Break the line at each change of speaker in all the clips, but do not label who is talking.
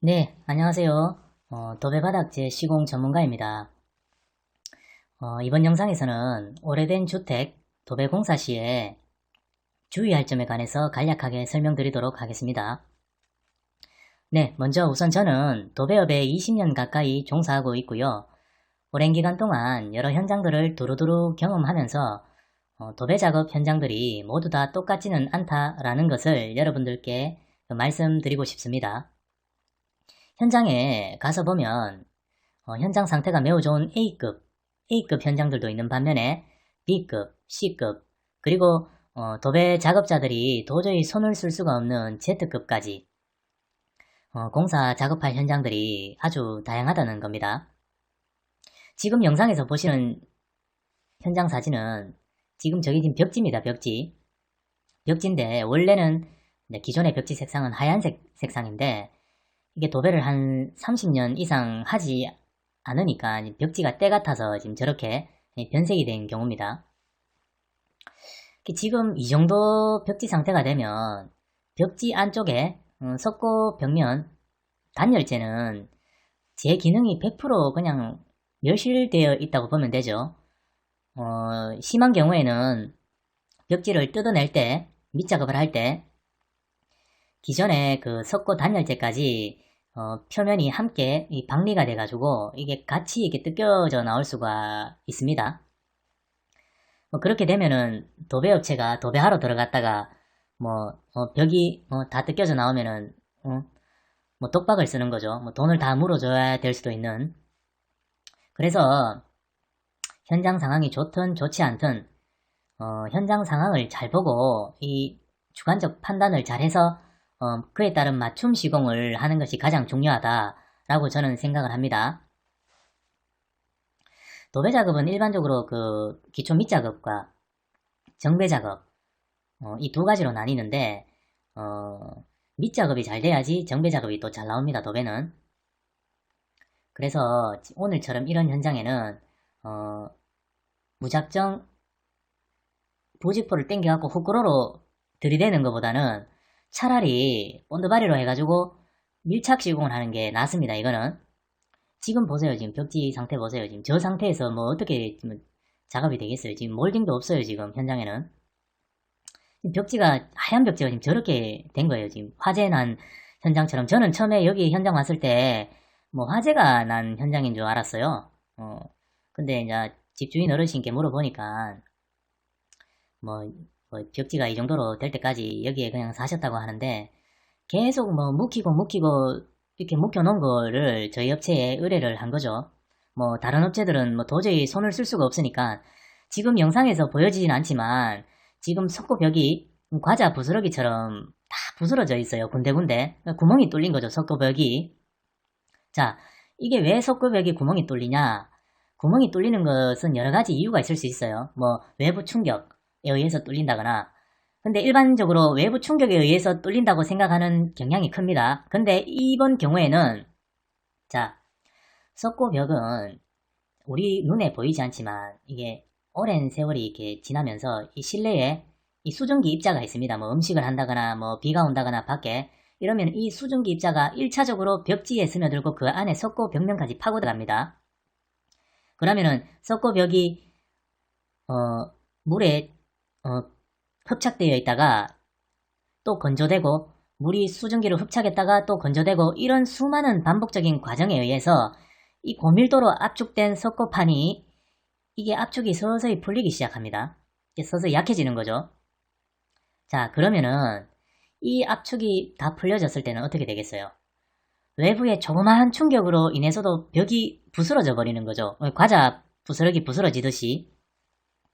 네, 안녕하세요. 도배바닥 시공 전문가입니다. 이번 영상에서는 오래된 주택 도배공사 시에 주의할 점에 관해서 간략하게 설명드리도록 하겠습니다. 네, 먼저 우선 저는 도배업에 20년 가까이 종사하고 있고요. 오랜 기간 동안 여러 현장들을 두루두루 경험하면서 도배 작업 현장들이 모두 다 똑같지는 않다라는 것을 여러분들께 말씀드리고 싶습니다. 현장에 가서 보면 현장 상태가 매우 좋은 A급 현장들도 있는 반면에 B급, C급, 그리고 도배 작업자들이 도저히 손을 쓸 수가 없는 Z급까지 공사 작업할 현장들이 아주 다양하다는 겁니다. 지금 영상에서 보시는 현장 사진은 지금 저기 지금 벽지입니다. 벽지인데 원래는 기존의 벽지 색상은 하얀색 색상인데 이게 도배를 한 30년 이상 하지 않으니까 벽지가 때 같아서 지금 저렇게 변색이 된 경우입니다. 지금 이 정도 벽지 상태가 되면 벽지 안쪽에 석고 벽면 단열재는 제 기능이 100% 그냥 멸실되어 있다고 보면 되죠. 심한 경우에는 벽지를 뜯어낼 때, 밑작업을 할 때 기존의 그 석고 단열재까지 표면이 함께 박리가 돼가지고 이게 같이 이렇게 뜯겨져 나올 수가 있습니다. 그렇게 되면은 도배업체가 도배하러 들어갔다가 벽이 다 뜯겨져 나오면은 독박을 쓰는 거죠. 돈을 다 물어줘야 될 수도 있는. 그래서 현장 상황이 좋든 좋지 않든 현장 상황을 잘 보고 이 주관적 판단을 잘해서 그에 따른 맞춤 시공을 하는 것이 가장 중요하다라고 저는 생각을 합니다. 도배 작업은 일반적으로 그 기초 밑작업과 정배 작업 이 두 가지로 나뉘는데 밑작업이 잘 돼야지 정배 작업이 또 잘 나옵니다. 도배는. 그래서 오늘처럼 이런 현장에는 무작정 부직포를 당겨갖고 후크로로 들이대는 것보다는 차라리 본드바리로 해가지고 밀착 시공을 하는 게 낫습니다. 이거는 지금 보세요. 지금 벽지 상태 보세요. 지금 저 상태에서 어떻게 작업이 되겠어요. 지금 몰딩도 없어요. 지금 현장에는 벽지가 하얀 벽지가 지금 저렇게 된 거예요. 지금 화재 난 현장처럼. 저는 처음에 여기 현장 왔을 때 화재가 난 현장인 줄 알았어요. 근데 이제 집주인 어르신께 물어보니까 벽지가 이 정도로 될 때까지 여기에 그냥 사셨다고 하는데 계속 묵히고 이렇게 묵혀놓은 거를 저희 업체에 의뢰를 한 거죠. 다른 업체들은 도저히 손을 쓸 수가 없으니까 지금 영상에서 보여지진 않지만 지금 석고벽이 과자 부스러기처럼 다 부스러져 있어요. 군데군데 구멍이 뚫린 거죠. 석고벽이. 자, 이게 왜 석고벽이 구멍이 뚫리냐? 구멍이 뚫리는 것은 여러 가지 이유가 있을 수 있어요. 외부 충격에 의해서 뚫린다거나. 근데 일반적으로 외부 충격에 의해서 뚫린다고 생각하는 경향이 큽니다. 근데 이번 경우에는 자, 석고벽은 우리 눈에 보이지 않지만 이게 오랜 세월이 이렇게 지나면서 이 실내에 이 수증기 입자가 있습니다. 음식을 한다거나 비가 온다거나 밖에 이러면 이 수증기 입자가 1차적으로 벽지에 스며들고 그 안에 석고 벽면까지 파고 들어갑니다. 그러면은 석고벽이 물에 흡착되어 있다가 또 건조되고 물이 수증기로 흡착했다가 또 건조되고 이런 수많은 반복적인 과정에 의해서 이 고밀도로 압축된 석고판이 이게 압축이 서서히 풀리기 시작합니다. 이게 서서히 약해지는 거죠. 자, 그러면은 이 압축이 다 풀려졌을 때는 어떻게 되겠어요? 외부의 조그마한 충격으로 인해서도 벽이 부스러져 버리는 거죠. 과자 부스러기 부스러지듯이.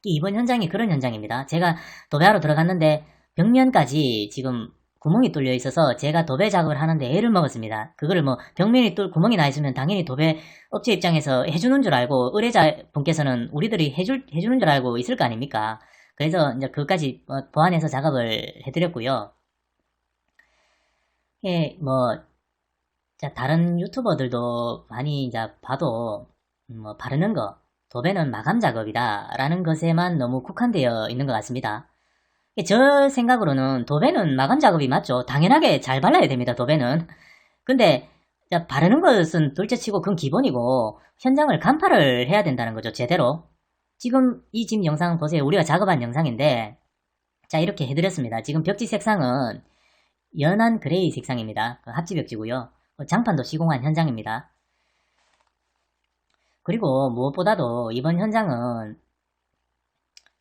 이번 현장이 그런 현장입니다. 제가 도배하러 들어갔는데 벽면까지 지금 구멍이 뚫려 있어서 제가 도배 작업을 하는데 애를 먹었습니다. 그거를 벽면이 구멍이 나 있으면 당연히 도배 업체 입장에서 해주는 줄 알고 의뢰자 분께서는 우리들이 해주는 줄 알고 있을 거 아닙니까? 그래서 이제 그것까지 보완해서 작업을 해드렸고요. 예, 다른 유튜버들도 많이 이제 봐도 바르는 거 도배는 마감 작업이다 라는 것에만 너무 국한되어 있는 것 같습니다. 저 생각으로는 도배는 마감 작업이 맞죠. 당연하게 잘 발라야 됩니다. 도배는. 근데 자, 바르는 것은 둘째치고 그건 기본이고 현장을 간파를 해야 된다는 거죠. 제대로. 지금 이 집 영상 보세요. 우리가 작업한 영상인데 자, 이렇게 해드렸습니다. 지금 벽지 색상은 연한 그레이 색상입니다. 합지 벽지고요. 장판도 시공한 현장입니다. 그리고 무엇보다도 이번 현장은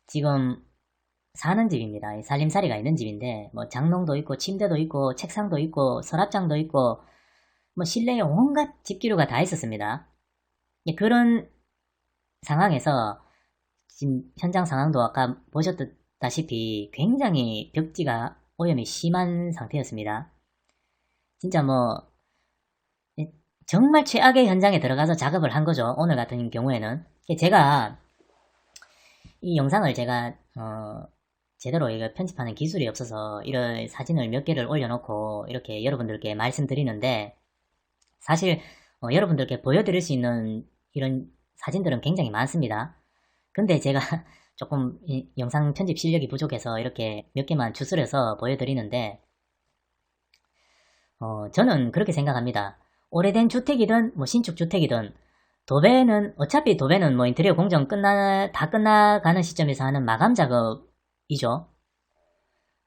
지금 사는 집입니다. 살림살이가 있는 집인데 뭐 장롱도 있고 침대도 있고 책상도 있고 서랍장도 있고 뭐 실내에 온갖 집기류가 다 있었습니다. 그런 상황에서 지금 현장 상황도 아까 보셨다시피 굉장히 벽지가 오염이 심한 상태였습니다. 진짜 뭐 정말 최악의 현장에 들어가서 작업을 한 거죠. 오늘 같은 경우에는. 제가 이 영상을 제가 제대로 이거 편집하는 기술이 없어서 이런 사진을 몇 개를 올려놓고 이렇게 여러분들께 말씀드리는데 사실 여러분들께 보여드릴 수 있는 이런 사진들은 굉장히 많습니다. 근데 제가 조금 영상 편집 실력이 부족해서 이렇게 몇 개만 추스려서 보여드리는데 저는 그렇게 생각합니다. 오래된 주택이든 뭐 신축 주택이든 어차피 도배는 뭐 인테리어 공정 다 끝나가는 시점에서 하는 마감 작업이죠.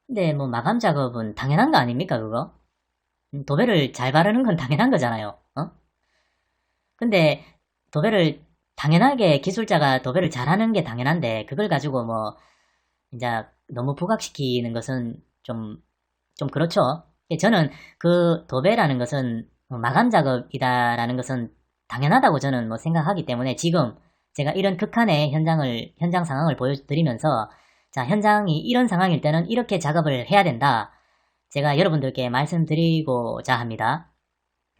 근데 뭐 마감 작업은 당연한 거 아닙니까, 그거? 도배를 잘 바르는 건 당연한 거잖아요. 근데 도배를 당연하게 기술자가 도배를 잘하는 게 당연한데 그걸 가지고 뭐 이제 너무 부각시키는 것은 좀 그렇죠. 저는 그 도배라는 것은 마감 작업이다라는 것은 당연하다고 저는 뭐 생각하기 때문에 지금 제가 이런 극한의 현장 상황을 보여드리면서 자, 현장이 이런 상황일 때는 이렇게 작업을 해야 된다. 제가 여러분들께 말씀드리고자 합니다.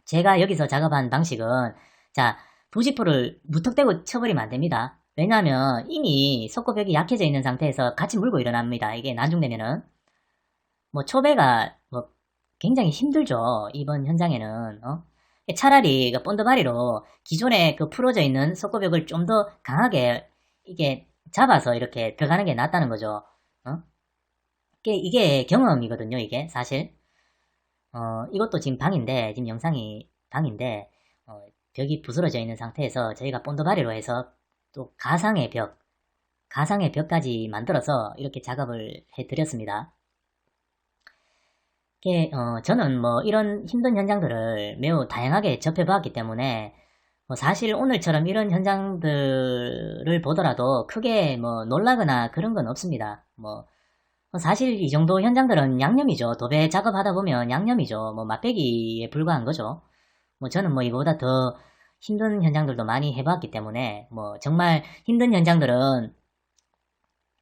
제가 여기서 작업한 방식은 자, 부직포를 무턱대고 쳐버리면 안 됩니다. 왜냐하면 이미 석고벽이 약해져 있는 상태에서 같이 물고 일어납니다. 이게 난중되면은 뭐 초배가 뭐 굉장히 힘들죠. 이번 현장에는 차라리 그 본드바리로 기존에 그 풀어져 있는 석고벽을 좀 더 강하게 이게 잡아서 이렇게 들어가는 게 낫다는 거죠. 이게 경험이거든요. 이게 사실 이것도 지금 방인데 지금 영상이 방인데 벽이 부스러져 있는 상태에서 저희가 본드바리로 해서 또 가상의 벽까지 만들어서 이렇게 작업을 해드렸습니다. 저는 뭐 이런 힘든 현장들을 매우 다양하게 접해봤기 때문에 사실 오늘처럼 이런 현장들을 보더라도 크게 뭐 놀라거나 그런 건 없습니다. 사실 이 정도 현장들은 양념이죠. 도배 작업하다 보면 양념이죠. 뭐 맛배기에 불과한 거죠. 저는 뭐 이거보다 더 힘든 현장들도 많이 해봤기 때문에 정말 힘든 현장들은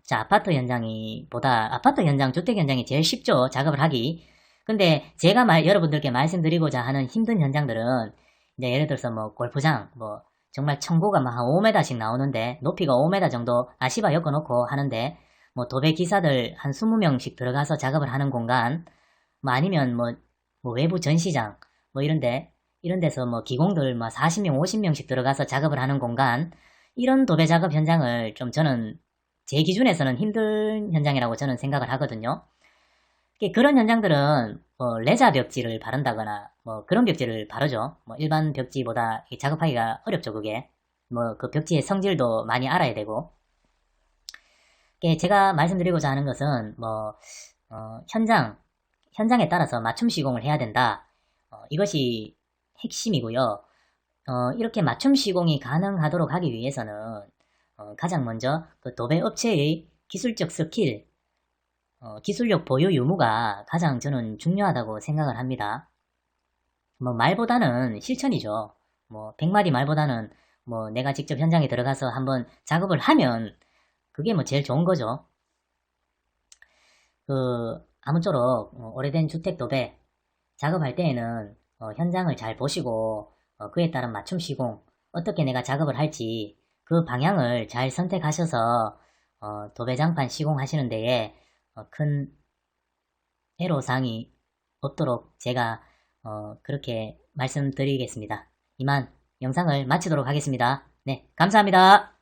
자, 아파트 현장, 주택 현장이 제일 쉽죠. 작업을 하기. 근데 제가 여러분들께 말씀드리고자 하는 힘든 현장들은 이제 예를 들어서 뭐 골프장, 정말 청고가 한 5m씩 나오는데 높이가 5m 정도 아시바 엮어놓고 하는데 도배 기사들 한 20명씩 들어가서 작업을 하는 공간, 아니면 외부 전시장 이런 데서 기공들 40명, 50명씩 들어가서 작업을 하는 공간, 이런 도배 작업 현장을 좀 저는 제 기준에서는 힘든 현장이라고 저는 생각을 하거든요. 그런 현장들은 레자 벽지를 바른다거나 그런 벽지를 바르죠. 일반 벽지보다 작업하기가 어렵죠. 그게 그 벽지의 성질도 많이 알아야 되고. 제가 말씀드리고자 하는 것은 현장에 따라서 맞춤 시공을 해야 된다. 이것이 핵심이고요. 이렇게 맞춤 시공이 가능하도록 하기 위해서는 가장 먼저 그 도배 업체의 기술적 스킬, 기술력 보유 유무가 가장 저는 중요하다고 생각을 합니다. 말보다는 실천이죠. 100마디 말보다는 내가 직접 현장에 들어가서 한번 작업을 하면 그게 제일 좋은 거죠. 아무쪼록 오래된 주택 도배 작업할 때에는 현장을 잘 보시고 그에 따른 맞춤 시공, 어떻게 내가 작업을 할지 그 방향을 잘 선택하셔서 도배장판 시공하시는 데에 큰 애로사항이 없도록 제가 그렇게 말씀드리겠습니다. 이만 영상을 마치도록 하겠습니다. 네, 감사합니다.